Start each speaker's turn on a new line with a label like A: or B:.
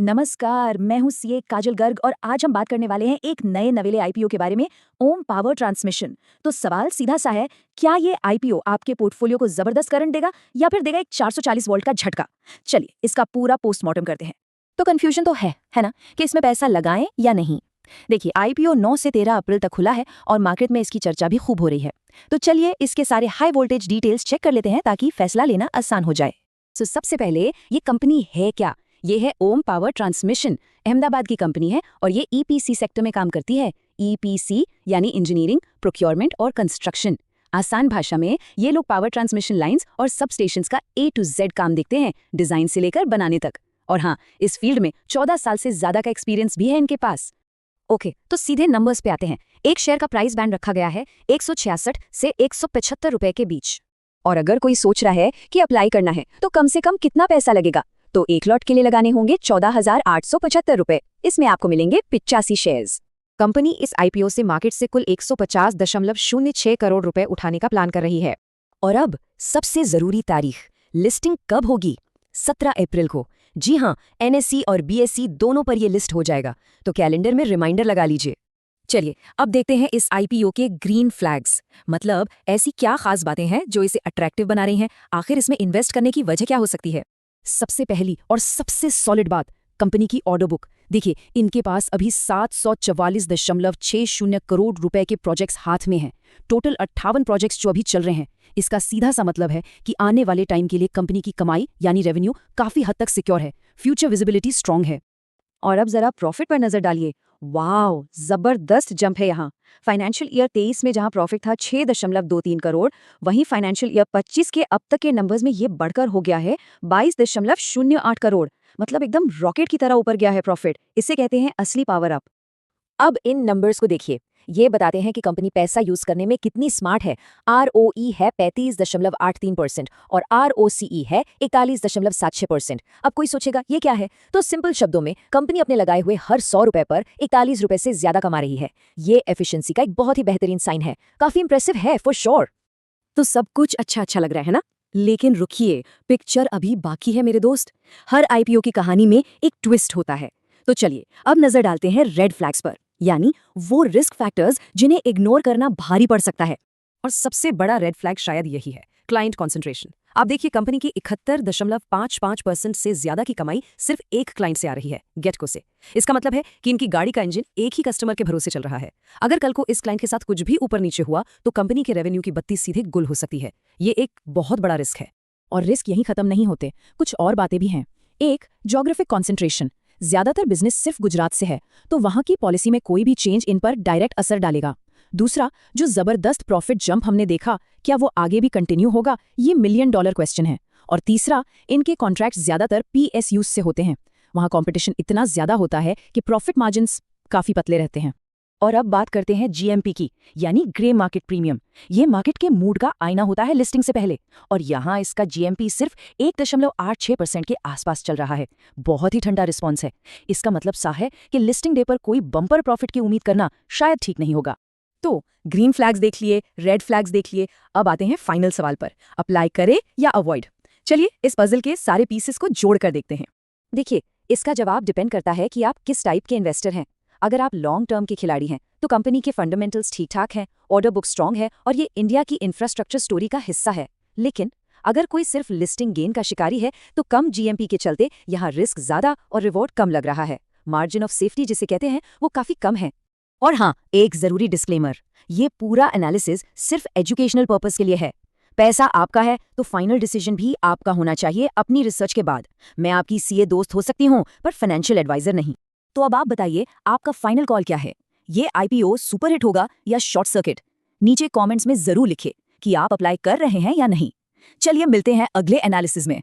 A: नमस्कार, मैं हूँ सीए काजल गर्ग और आज हम बात करने वाले हैं एक नए नवेले आईपीओ के बारे में, ओम पावर ट्रांसमिशन। तो सवाल सीधा सा है, क्या ये आईपीओ आपके पोर्टफोलियो को जबरदस्त करंट देगा या फिर देगा एक 440 वोल्ट का झटका? चलिए इसका पूरा पोस्टमार्टम करते हैं। तो कंफ्यूजन तो है ना, कि इसमें पैसा लगाएं या नहीं। देखिए, आईपीओ 9 से 13 अप्रैल तक खुला है और मार्केट में इसकी चर्चा भी खूब हो रही है। तो चलिए इसके सारे हाई वोल्टेज डिटेल्स चेक कर लेते हैं ताकि फैसला लेना आसान हो जाए। तो सबसे पहले ये कंपनी है क्या? ये है ओम पावर ट्रांसमिशन। अहमदाबाद की कंपनी है और ये ईपीसी सेक्टर में काम करती है। ईपीसी यानी इंजीनियरिंग, प्रोक्योरमेंट और कंस्ट्रक्शन। आसान भाषा में ये लोग पावर ट्रांसमिशन लाइंस और सब स्टेशंस का A to Z काम देखते हैं, डिजाइन से लेकर बनाने तक। और हाँ, इस फील्ड में 14 साल से ज्यादा का एक्सपीरियंस भी है इनके पास। ओके, तो सीधे नंबर्स पे आते हैं। एक शेयर का प्राइस बैंड रखा गया है 166 से 175 रुपए के बीच। और अगर कोई सोच रहा है कि अप्लाई करना है तो कम से कम कितना पैसा लगेगा, तो एक लॉट के लिए लगाने होंगे 14,875 रुपए। इसमें आपको मिलेंगे 85 शेयर्स। कंपनी इस आईपीओ से मार्केट से कुल 150.06 करोड़ रुपए उठाने का प्लान कर रही है। और अब सबसे जरूरी तारीख, लिस्टिंग कब होगी? 17 अप्रैल को। जी हाँ, एनएसई और बीएसई दोनों पर यह लिस्ट हो जाएगा, तो कैलेंडर में रिमाइंडर लगा लीजिए। चलिए अब देखते हैं इस आईपीओ के ग्रीन फ्लैग्स, मतलब ऐसी क्या खास बातें हैं जो इसे अट्रैक्टिव बना रही हैं। आखिर इसमें इन्वेस्ट करने की वजह क्या हो सकती है? सबसे पहली और सबसे सॉलिड बात, कंपनी की ऑर्डर बुक। देखिए, इनके पास अभी 744.60 करोड़ रुपए के प्रोजेक्ट्स हाथ में हैं। टोटल 58 प्रोजेक्ट्स जो अभी चल रहे हैं। इसका सीधा सा मतलब है कि आने वाले टाइम के लिए कंपनी की कमाई यानी रेवेन्यू काफी हद तक सिक्योर है, फ्यूचर विजिबिलिटी स्ट्रांग है। और अब जरा प्रॉफिट पर नजर डालिए। वाओ, जबरदस्त जंप है यहाँ। फाइनेंशियल ईयर 23 में जहाँ प्रॉफिट था 6.23 करोड़, वहीं फाइनेंशियल ईयर 25 के अब तक के नंबर्स में ये बढ़कर हो गया है 22.08 करोड़। मतलब एकदम रॉकेट की तरह ऊपर गया है प्रॉफिट। इसे कहते हैं असली पावर अप। अब इन नंबर्स को देखिए, ये बताते हैं कि कंपनी पैसा यूज करने में कितनी स्मार्ट है। ROE है 35.83% और ROCE है 41.76%। अब कोई सोचेगा ये क्या है, तो सिंपल शब्दों में कंपनी अपने लगाए हुए हर 100 रुपए पर 41 रुपए से ज्यादा कमा रही है। ये एफिशिएंसी का एक बहुत ही बेहतरीन साइन है, काफी इंप्रेसिव है फॉर श्योर। तो सब कुछ अच्छा लग रहा है ना, लेकिन रुकिए, पिक्चर अभी बाकी है मेरे दोस्त। हर आईपीओ की कहानी में एक ट्विस्ट होता है। तो चलिए अब नजर डालते हैं रेड फ्लैग्स पर, यानी वो रिस्क फैक्टर्स जिन्हें इग्नोर करना भारी पड़ सकता है। और सबसे बड़ा रेड फ्लैग शायद यही है, क्लाइंट कॉन्सेंट्रेशन। आप देखिए, कंपनी की 71.55% से ज्यादा की कमाई सिर्फ एक क्लाइंट से आ रही है, गेटको से। इसका मतलब है कि इनकी गाड़ी का इंजन एक ही कस्टमर के भरोसे चल रहा है। अगर कल को इस क्लाइंट के साथ कुछ भी ऊपर नीचे हुआ तो कंपनी के रेवेन्यू की बत्ती सीधे गुल हो सकती है। ये एक बहुत बड़ा रिस्क है। और रिस्क यहीं खत्म नहीं होते, कुछ और बातें भी हैं। एक, ज्योग्राफिक कॉन्सेंट्रेशन। ज्यादातर बिजनेस सिर्फ गुजरात से है, तो वहां की पॉलिसी में कोई भी चेंज इन पर डायरेक्ट असर डालेगा। दूसरा, जो जबरदस्त प्रॉफिट जंप हमने देखा, क्या वो आगे भी कंटिन्यू होगा? ये $1 मिलियन क्वेश्चन है। और तीसरा, इनके कॉन्ट्रैक्ट ज्यादातर PSUs से होते हैं। वहां कंपटीशन इतना ज्यादा होता है कि प्रॉफिट मार्जिन्स काफी पतले रहते हैं। और अब बात करते हैं GMP की, यानी ग्रे मार्केट प्रीमियम। ये मार्केट के मूड का आईना होता है लिस्टिंग से पहले, और यहाँ इसका GMP सिर्फ 1.86% के आसपास चल रहा है। बहुत ही ठंडा रिस्पॉन्स है। इसका मतलब सा है कि लिस्टिंग डे पर कोई बम्पर प्रॉफिट की उम्मीद करना शायद ठीक नहीं होगा। तो ग्रीन फ्लैग्स देख लिए, रेड फ्लैग्स देख लिए, अब आते हैं फाइनल सवाल पर, अप्लाई करे या अवॉइड। चलिए इस पजल के सारे पीसेस को जोड़कर देखते हैं। देखिए, इसका जवाब डिपेंड करता है कि आप किस टाइप के इन्वेस्टर हैं। अगर आप लॉन्ग टर्म के खिलाड़ी हैं तो कंपनी के फंडामेंटल्स ठीक ठाक हैं, ऑर्डर बुक स्ट्रांग है और ये इंडिया की इंफ्रास्ट्रक्चर स्टोरी का हिस्सा है। लेकिन अगर कोई सिर्फ लिस्टिंग गेन का शिकारी है तो कम GMP के चलते यहाँ रिस्क ज्यादा और रिवॉर्ड कम लग रहा है। मार्जिन ऑफ सेफ्टी जिसे कहते हैं वो काफी कम है। और हाँ, एक जरूरी डिस्क्लेमर, ये पूरा एनालिसिस सिर्फ एजुकेशनल पर्पस के लिए है। पैसा आपका है तो फाइनल डिसीजन भी आपका होना चाहिए अपनी रिसर्च के बाद। मैं आपकी सीए दोस्त हो सकती हूँ पर फाइनेंशियल एडवाइजर नहीं। तो अब आप बताइए, आपका फाइनल कॉल क्या है? ये आईपीओ सुपरहिट होगा या शॉर्ट सर्किट? नीचे कमेंट्स में जरूर लिखिए कि आप अप्लाई कर रहे हैं या नहीं। चलिए मिलते हैं अगले एनालिसिस में।